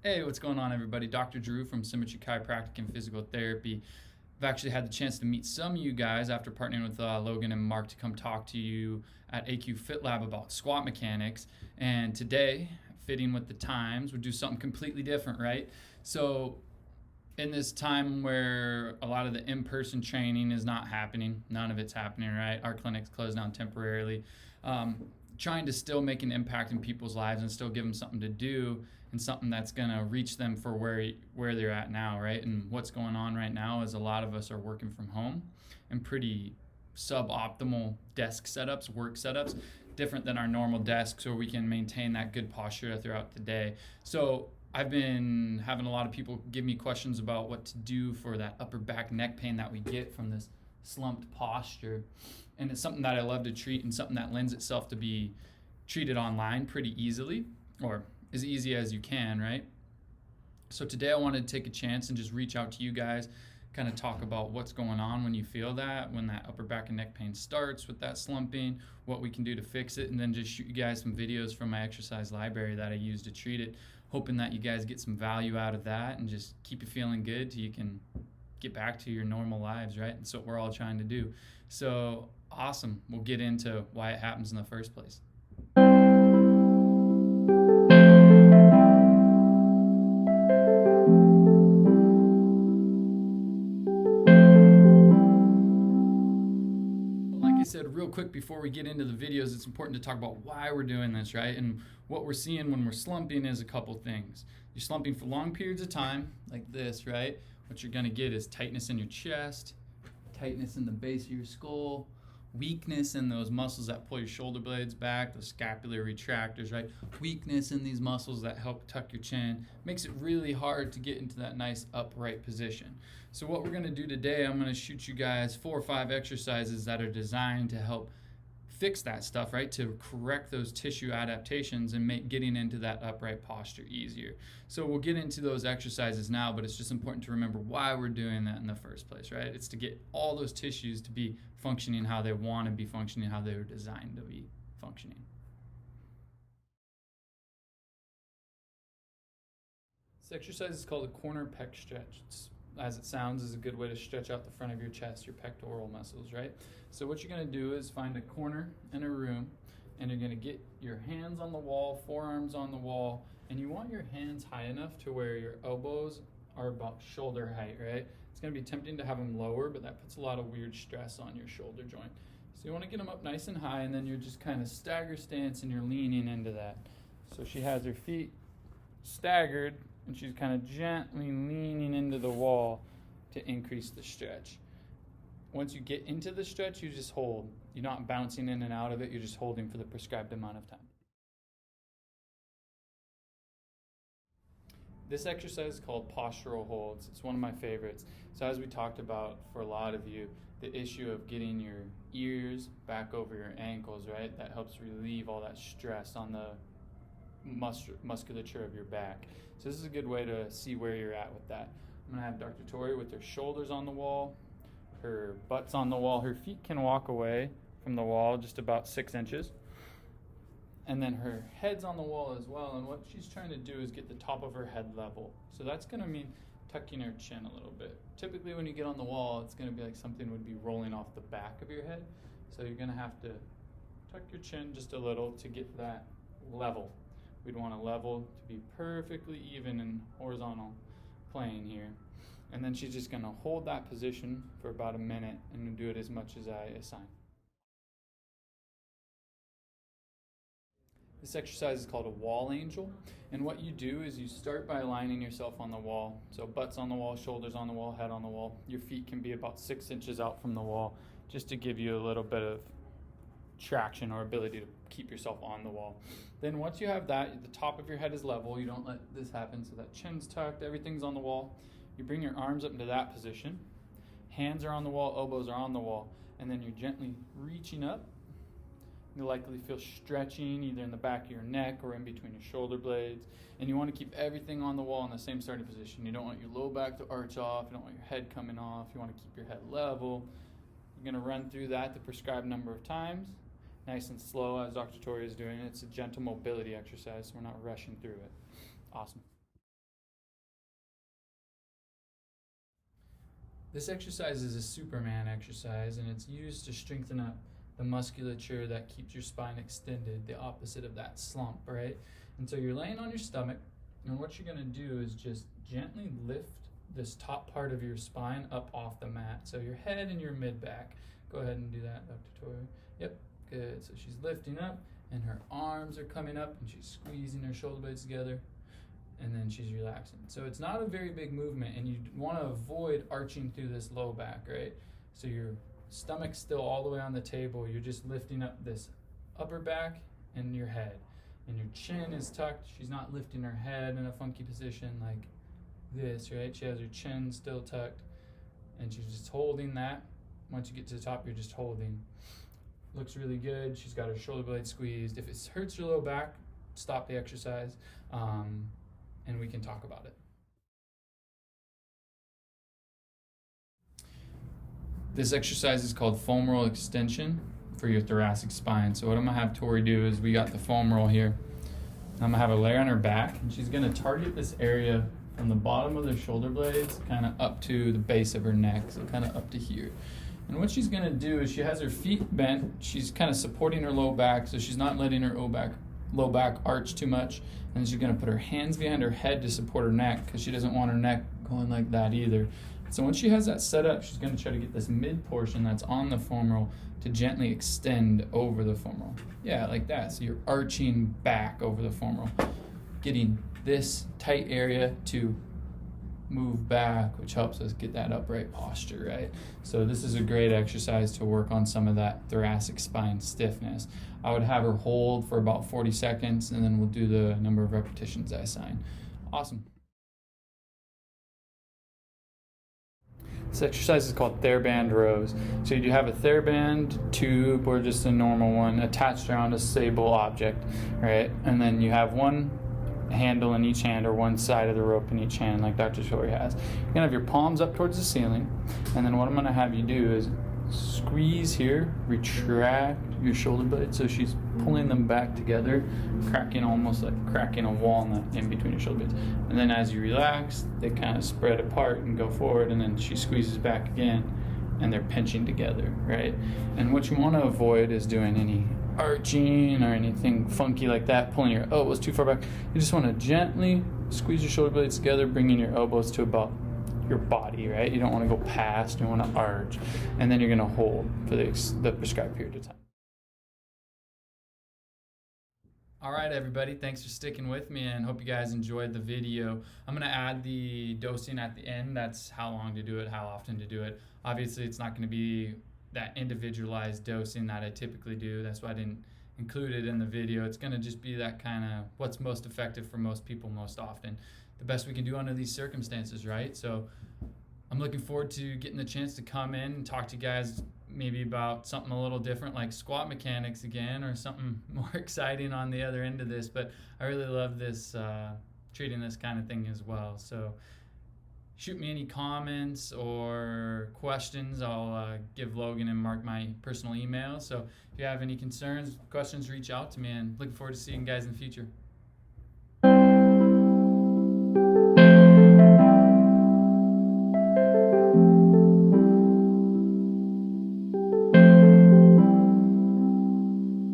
Hey, what's going on, everybody? Dr. Drew from Symmetry Chiropractic and Physical Therapy. I've actually had the chance to meet some of you guys after partnering with Logan and Mark to come talk to you at AQ Fit Lab about squat mechanics. And today, fitting with the times, we'll do something completely different, right? So, in this time where a lot of the in-person training is not happening, none of it's happening, right? Our clinic's closed down temporarily. Trying to still make an impact in people's lives and still give them something to do and something that's going to reach them for where they're at now, right? And what's going on right now is a lot of us are working from home and pretty suboptimal desk setups, work setups, different than our normal desks where we can maintain that good posture throughout the day. So I've been having a lot of people give me questions about what to do for that upper back neck pain that we get from this slumped posture. And it's something that I love to treat and something that lends itself to be treated online pretty easily, or as easy as you can, right? So today I wanted to take a chance and just reach out to you guys, kind of talk about what's going on when you feel that, when that upper back and neck pain starts with that slumping, what we can do to fix it, and then just shoot you guys some videos from my exercise library that I use to treat it, hoping that you guys get some value out of that and just keep you feeling good till you can get back to your normal lives, right? That's what we're all trying to do. So awesome. We'll get into why it happens in the first place. Like I said, real quick before we get into the videos, it's important to talk about why we're doing this, right? And what we're seeing when we're slumping is a couple things. You're slumping for long periods of time, like this, right? What you're gonna get is tightness in your chest, tightness in the base of your skull, weakness in those muscles that pull your shoulder blades back, the scapular retractors, right? Weakness in these muscles that help tuck your chin. Makes it really hard to get into that nice upright position. So what we're gonna do today, I'm gonna shoot you guys 4 or 5 exercises that are designed to help fix that stuff, right? To correct those tissue adaptations and make getting into that upright posture easier. So we'll get into those exercises now, but it's just important to remember why we're doing that in the first place, right? It's to get all those tissues to be functioning how they want to be functioning, how they were designed to be functioning. This exercise is called a corner pec stretch. It's, as it sounds, is a good way to stretch out the front of your chest, your pectoral muscles, right? So what you're gonna do is find a corner in a room and you're gonna get your hands on the wall, forearms on the wall, and you want your hands high enough to where your elbows are about shoulder height, right? It's gonna be tempting to have them lower, but that puts a lot of weird stress on your shoulder joint. So you wanna get them up nice and high, and then you're just kind of stagger stance and you're leaning into that. So she has her feet staggered and she's kind of gently leaning into the wall to increase the stretch. Once you get into the stretch, you just hold. You're not bouncing in and out of it, you're just holding for the prescribed amount of time. This exercise is called postural holds. It's one of my favorites. So as we talked about for a lot of you, the issue of getting your ears back over your ankles, right? That helps relieve all that stress on the musculature of your back. So this is a good way to see where you're at with that. I'm gonna have Dr. Tori with her shoulders on the wall, her butt's on the wall, her feet can walk away from the wall just about 6 inches. And then her head's on the wall as well, and what she's trying to do is get the top of her head level. So that's gonna mean tucking her chin a little bit. Typically when you get on the wall, it's gonna be like something would be rolling off the back of your head. So you're gonna have to tuck your chin just a little to get that level. We'd want a level to be perfectly even and horizontal plane here. And then she's just gonna hold that position for about a minute and do it as much as I assign. This exercise is called a wall angel. And what you do is you start by aligning yourself on the wall. So butt's on the wall, shoulders on the wall, head on the wall. Your feet can be about 6 inches out from the wall, just to give you a little bit of traction or ability to keep yourself on the wall. Then once you have that, the top of your head is level. You don't let this happen, so that chin's tucked, everything's on the wall. You bring your arms up into that position. Hands are on the wall, elbows are on the wall, and then you're gently reaching up. You'll likely feel stretching either in the back of your neck or in between your shoulder blades. And you want to keep everything on the wall in the same starting position. You don't want your low back to arch off. You don't want your head coming off. You want to keep your head level. You're going to run through that the prescribed number of times. Nice and slow, as Dr. Tori is doing. It's a gentle mobility exercise, so we're not rushing through it. Awesome. This exercise is a Superman exercise, and it's used to strengthen up the musculature that keeps your spine extended, the opposite of that slump, right? And so you're laying on your stomach, and what you're gonna do is just gently lift this top part of your spine up off the mat. So your head and your mid-back. Go ahead and do that, Dr. Tori. Yep, good. So she's lifting up, and her arms are coming up, and she's squeezing her shoulder blades together, and then she's relaxing. So it's not a very big movement, and you want to avoid arching through this low back, right? So your stomach's still all the way on the table. You're just lifting up this upper back and your head, and your chin is tucked. She's not lifting her head in a funky position like this, right? She has her chin still tucked, and she's just holding that. Once you get to the top, you're just holding. Looks really good. She's got her shoulder blade squeezed. If it hurts your low back, stop the exercise, and we can talk about it. This exercise is called foam roll extension for your thoracic spine. So what I'm gonna have Tori do is, we got the foam roll here. I'm gonna have her lay on her back, and she's gonna target this area from the bottom of the shoulder blades kind of up to the base of her neck, so kind of up to here. And what she's gonna do is, she has her feet bent, she's kind of supporting her low back, so she's not letting her low back arch too much, and she's gonna put her hands behind her head to support her neck, because she doesn't want her neck going like that either. So once she has that set up, she's gonna try to get this mid portion that's on the foam roll to gently extend over the foam roll. Yeah, like that. So you're arching back over the foam roll, getting this tight area to move back, which helps us get that upright posture, right? So this is a great exercise to work on some of that thoracic spine stiffness. I would have her hold for about 40 seconds, and then we'll do the number of repetitions I assign. Awesome. This exercise is called TheraBand rows. So you have a TheraBand tube, or just a normal one, attached around a stable object, right? And then you have one handle in each hand, or one side of the rope in each hand, like Dr. Tori has. You're gonna have your palms up towards the ceiling, and then what I'm gonna have you do is squeeze here, retract your shoulder blades, so she's pulling them back together, cracking, almost like cracking a walnut in between your shoulder blades. And then as you relax, they kind of spread apart and go forward, and then she squeezes back again, and they're pinching together, right? And what you want to avoid is doing any arching or anything funky like that, pulling your elbows too far back. You just want to gently squeeze your shoulder blades together, bringing your elbows to about your body, right? You don't want to go past, you want to arch, and then you're going to hold for the prescribed period of time. All right, everybody, thanks for sticking with me, and hope you guys enjoyed the video. I'm going to add the dosing at the end. That's how long to do it, how often to do it. Obviously, it's not going to be that individualized dosing that I typically do. That's why I didn't include it in the video. It's going to just be that kind of what's most effective for most people most often. The best we can do under these circumstances, right? So I'm looking forward to getting the chance to come in and talk to you guys maybe about something a little different, like squat mechanics again, or something more exciting on the other end of this. But I really love this, treating this kind of thing as well. So shoot me any comments or questions. I'll give Logan and Mark my personal email. So if you have any concerns, questions, reach out to me, and looking forward to seeing you guys in the future.